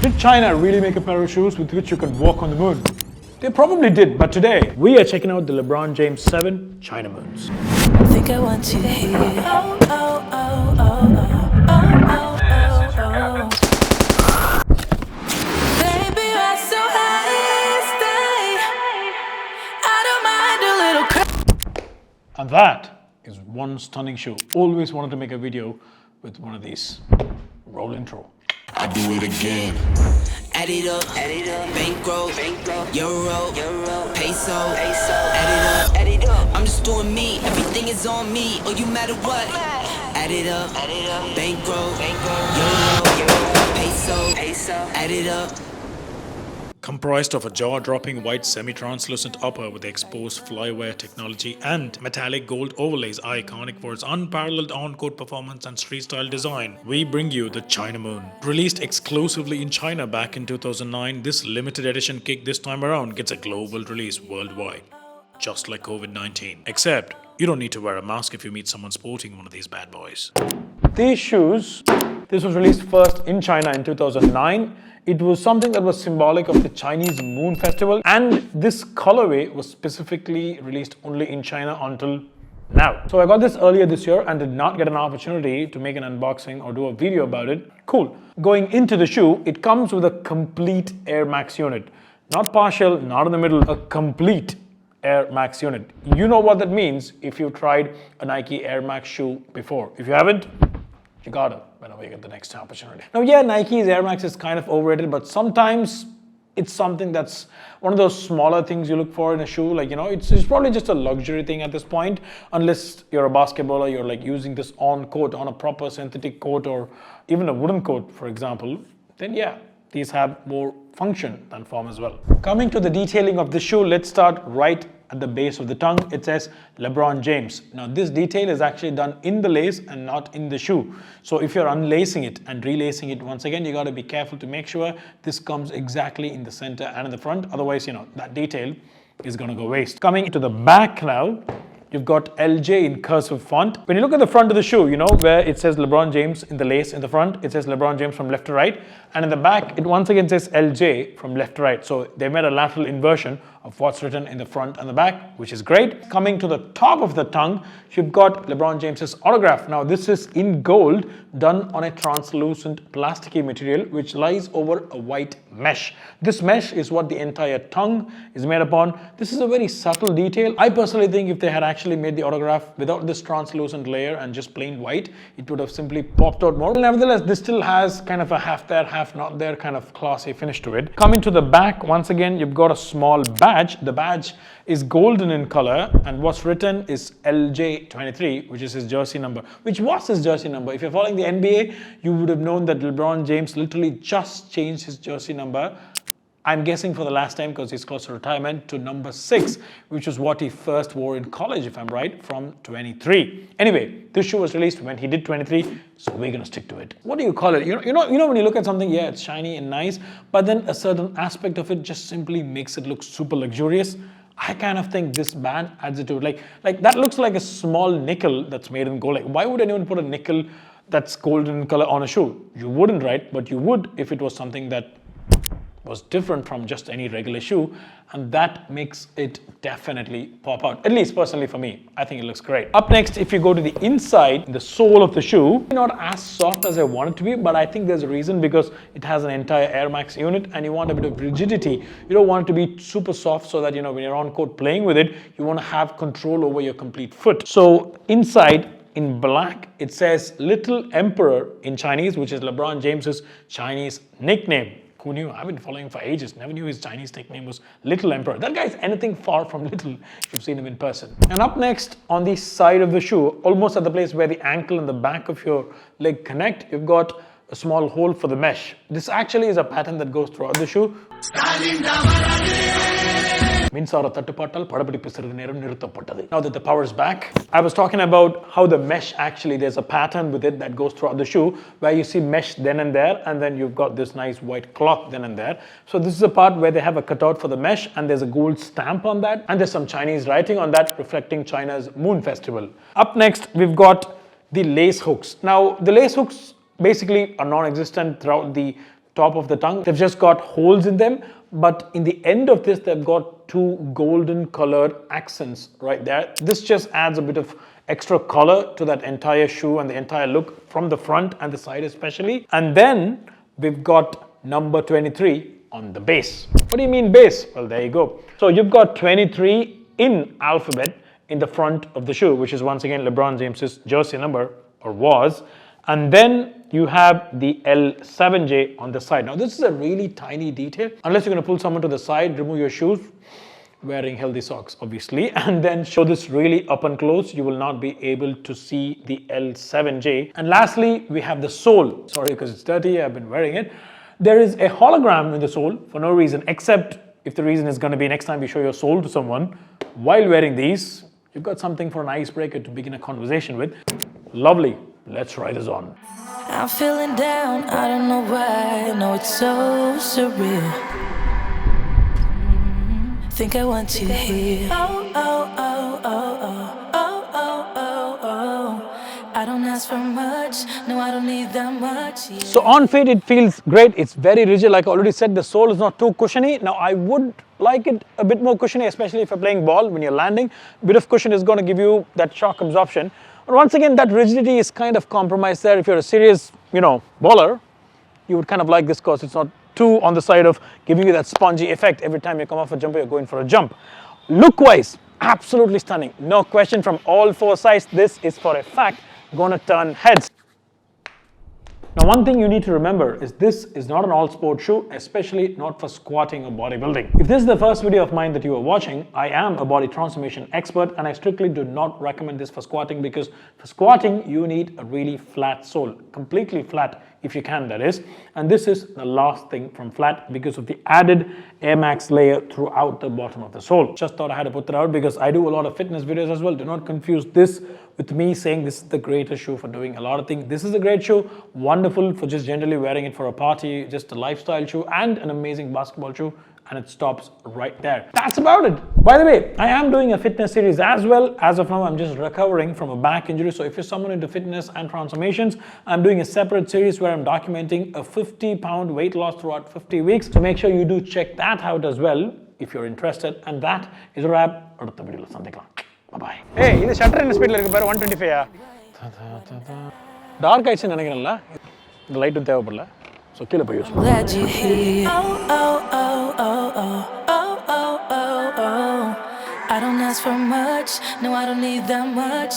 Did China really make a pair of shoes with which you can walk on the moon? They probably did, but today we are checking out the LeBron James 7 China Moons. I think I want to hear. Oh, oh, oh, oh, oh, oh, oh, oh. Baby, you're so high, stay. I don't mind a little. And that is one stunning shoe. Always wanted to make a video with one of these. Roll intro. I do it again. Add it up, bankroll, euro, peso, add it up, I'm just doing me, everything is on me, or you matter what. Add it up, bankroll, euro, peso, add it up. Comprised of a jaw-dropping white semi-translucent upper with exposed flywear technology and metallic gold overlays iconic for its unparalleled on-court performance and street-style design, we bring you the China Moon. Released exclusively in China back in 2009, this limited edition kick this time around gets a global release worldwide. Just like COVID-19. Except, you don't need to wear a mask if you meet someone sporting one of these bad boys. These shoes, this was released first in China in 2009. It was something that was symbolic of the Chinese Moon Festival, and this colorway was specifically released only in China until now. So I got this earlier this year and did not get an opportunity to make an unboxing or do a video about it. Cool. Going into the shoe, it comes with a complete Air Max unit. Not partial, not in the middle, a complete Air Max unit. You know what that means if you've tried a Nike Air Max shoe before. If you haven't, you gotta whenever you get the next opportunity. Now, yeah, Nike's Air Max is kind of overrated, but sometimes it's something that's one of those smaller things you look for in a shoe. Like, you know, it's probably just a luxury thing at this point, unless you're a basketballer, you're like using this on court, on a proper synthetic coat or even a wooden coat, for example, then yeah, these have more function than form as well. Coming to the detailing of the shoe, let's start right at the base of the tongue. It says LeBron James. Now this detail is actually done in the lace and not in the shoe. So if you're unlacing it and relacing it once again, you got to be careful to make sure this comes exactly in the center and in the front. Otherwise, you know, that detail is going to go waste. Coming to the back now, you've got LJ in cursive font. When you look at the front of the shoe, you know, where it says LeBron James in the lace in the front, it says LeBron James from left to right. And in the back, it once again says LJ from left to right. So they made a lateral inversion of what's written in the front and the back, which is great. Coming to the top of the tongue, you've got LeBron James's autograph. Now this is in gold, done on a translucent plasticky material, which lies over a white mesh. This mesh is what the entire tongue is made upon. This is a very subtle detail. I personally think if they had actually made the autograph without this translucent layer and just plain white, it would have simply popped out more. But nevertheless, this still has kind of a half there, half not there kind of classy finish to it. Coming to the back, once again, you've got a small badge. The badge is golden in color, and what's written is LJ23, which is his jersey number, which was his jersey number. If you're following the NBA, you would have known that LeBron James literally just changed his jersey number, I'm guessing for the last time because he's close to retirement, to number 6, which is what he first wore in college, if I'm right, from 23. Anyway, this shoe was released when he did 23, so we're gonna stick to it. What do you call it? You know when you look at something, yeah, it's shiny and nice, but then a certain aspect of it just simply makes it look super luxurious. I kind of think this band adds it to it. Like that looks like a small nickel that's made in gold. Like, why would anyone put a nickel that's golden in color on a shoe? You wouldn't, right? But you would if it was something that was different from just any regular shoe, and that makes it definitely pop out. At least personally for me, I think it looks great. Up next, if you go to the inside, the sole of the shoe, not as soft as I want it to be, but I think there's a reason, because it has an entire Air Max unit and you want a bit of rigidity. You don't want it to be super soft so that, you know, when you're on court playing with it, you want to have control over your complete foot. So inside, in black, it says Little Emperor in Chinese, which is LeBron James's Chinese nickname. Who knew? I've been following him for ages. Never knew his Chinese nickname was Little Emperor. That guy's anything far from little if you've seen him in person. And up next, on the side of the shoe, almost at the place where the ankle and the back of your leg connect, you've got a small hole for the mesh. This actually is a pattern that goes throughout the shoe. Now that the power is back, I was talking about how the mesh actually, there's a pattern with it that goes throughout the shoe where you see mesh then and there, and then you've got this nice white cloth then and there. So this is a part where they have a cutout for the mesh and there's a gold stamp on that, and there's some Chinese writing on that reflecting China's Moon Festival. Up next, we've got the lace hooks. Now, the lace hooks basically are non-existent throughout the top of the tongue. They've just got holes in them, but in the end of this, they've got two golden colored accents right there. This just adds a bit of extra color to that entire shoe and the entire look from the front and the side especially. And then we've got number 23 on the base. What do you mean base? Well, there you go. So you've got 23 in alphabet in the front of the shoe, which is once again LeBron James's jersey number, or was. And then you have the L7J on the side. Now this is a really tiny detail. Unless you're going to pull someone to the side, remove your shoes, wearing healthy socks obviously, and then show this really up and close, you will not be able to see the L7J. And lastly, we have the sole. Sorry because it's dirty, I've been wearing it. There is a hologram in the sole for no reason, except if the reason is going to be next time you show your sole to someone while wearing these, you've got something for an icebreaker to begin a conversation with. Lovely. Let's try this on. I'm feeling down, I don't know why. I know it's so surreal. Think I want you here. Oh, oh, oh, oh, oh, oh, oh, oh, oh. I don't ask for much, no, I don't need that much. Yeah. So on feet, it feels great. It's very rigid. Like I already said, the sole is not too cushiony. Now I would like it a bit more cushiony, especially if you're playing ball when you're landing. A bit of cushion is going to give you that shock absorption. But once again, that rigidity is kind of compromised there. If you're a serious, bowler, you would kind of like this because it's not too on the side of giving you that spongy effect every time you come off a jumper, you're going for a jump. Look-wise, absolutely stunning. No question from all four sides. This is for a fact gonna turn heads. Now, one thing you need to remember is this is not an all-sport shoe, especially not for squatting or bodybuilding. If this is the first video of mine that you are watching, I am a body transformation expert and I strictly do not recommend this for squatting, because for squatting, you need a really flat sole, completely flat if you can, that is. And this is the last thing from flat because of the added Air Max layer throughout the bottom of the sole. Just thought I had to put that out because I do a lot of fitness videos as well. Do not confuse this with me saying this is the greatest shoe for doing a lot of things. This is a great shoe, wonderful for just generally wearing it for a party, just a lifestyle shoe and an amazing basketball shoe. And it stops right there. That's about it. By the way, I am doing a fitness series as well. As of now, I'm just recovering from a back injury. So if you're someone into fitness and transformations, I'm doing a separate series where I'm documenting a 50-pound weight loss throughout 50 weeks. So make sure you do check that out as well if you're interested. And that is a wrap. Bye-bye. Hey, this shutter in speed like 125. Dark eyes in the light with the so kill a I'm glad you're here. Oh, oh, oh, oh, oh, oh, oh, oh, oh. I don't ask for much, no, I don't need that much.